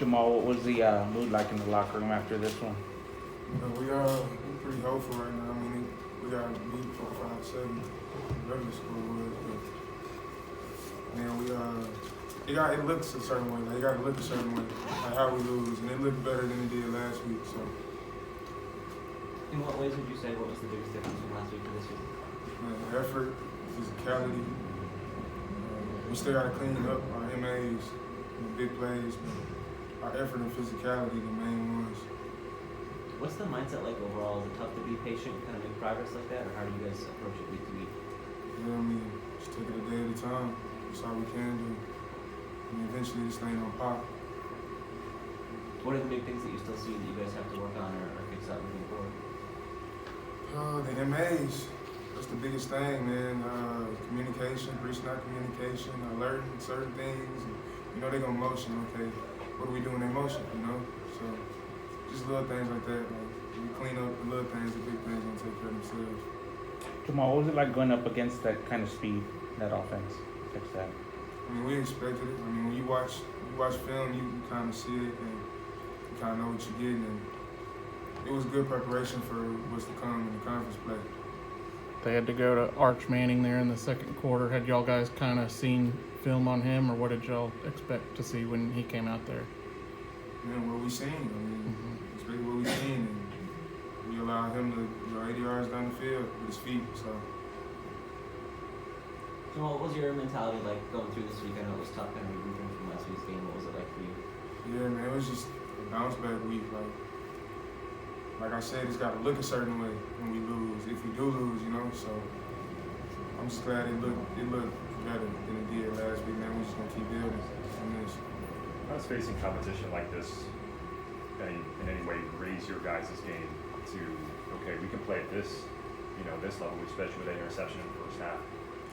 Jamal, what was the mood like in the locker room after this one? We're pretty hopeful right now. I mean, we got beat 4-5-7 regular school was, but man, it looks a certain way. Like, it got to look a certain way, like how we lose, and it looked better than it did last week. So, in what ways would you say what was the biggest difference from last week to this week? effort, physicality. We still got to clean up our MAs, big plays, but our effort and physicality the main ones. What's the mindset like overall? Is it tough to be patient and kind of make progress like that, or how do you guys approach it week to week? Yeah, I mean, just take it a day at a time. That's all we can do. I mean, eventually this thing will pop. What are the big things that you still see that you guys have to work on or fix up moving forward? The MAs. That's the biggest thing, man. Communication, reaching out communication, alerting certain things. And, they're going to motion, okay, what do we do in their motion, So, just little things like that. Like, we clean up the little things, the big things gonna take care of themselves. Jamal, what was it like going up against that kind of speed, that offense? Fix that. I mean, we expected it. I mean, when you watch film, you kind of see it and you kind of know what you're getting. And it was good preparation for what's to come in the conference play. They had to go to Arch Manning there in the second quarter. Had y'all guys kind of seen film on him, or what did y'all expect to see when he came out there? Man, what we seen. I mean, expected what we seen, and we allowed him to go 80 yards down the field with his feet. So. Jamal, what was your mentality like going through this week? I know it was tough kind of regrouping from last week's game. What was it like for you? Yeah, man, it was just a bounce back week. Like I said, it's got to look a certain way when we lose. If we do lose, So I'm just glad it looked better than it did last week. Man, we just gonna keep building on this. How does facing competition like this in any way raise your guys' game to, okay, we can play at this, this level, especially with an interception in the first half.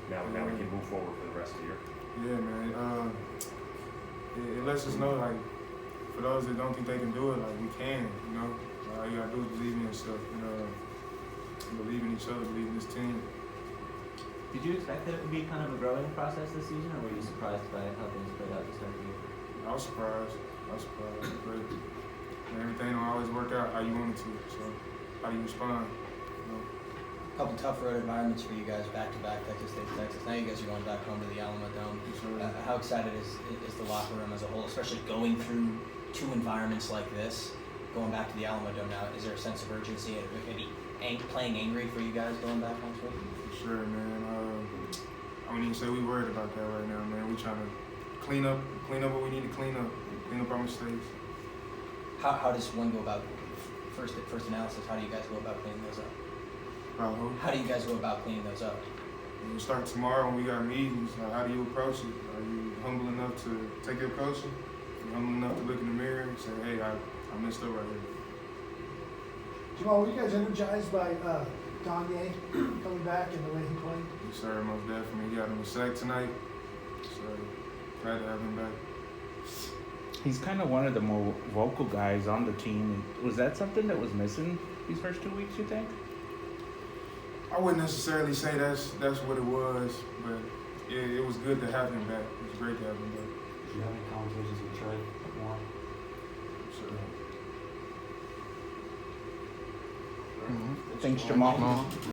Now we can move forward for the rest of the year. Yeah, man. It lets us know, like, for those that don't think they can do it, like, we can, All you gotta do is believe in yourself, believe in each other, believe in this team. Did you expect that it would be kind of a growing process this season, or were you surprised by how things played out to start the year? I was surprised. But everything don't always work out how you want it to. So how do you respond? A couple tough road environments for you guys back to back, Texas State, Texas. Now you guys are going back home to the Alamo Dome. How excited is the locker room as a whole, especially going through two environments like this, going back to the Alamo Dome now? Is there a sense of urgency and maybe playing angry for you guys going back next week? For sure, man. I wouldn't even say we worried about that right now, man. We trying to clean up what we need to clean up our mistakes. How does one go about first analysis? How do you guys go about cleaning those up? About who? How do you guys go about cleaning those up? We start tomorrow when we got meetings. How do you approach it? Are you humble enough to take your coaching? Are you humble enough to look in the mirror and say, hey, I messed up right here? Jamal, were you guys energized by Gagne coming back and the way he played? Yes, sir, most definitely. He got him a sack tonight. So glad to have him back. He's kind of one of the more vocal guys on the team. Was that something that was missing these first 2 weeks, you think? I wouldn't necessarily say that's what it was, but it was good to have him back. It was great to have him back. Did you have any conversations with Trey? Sure. Thanks, Jamal.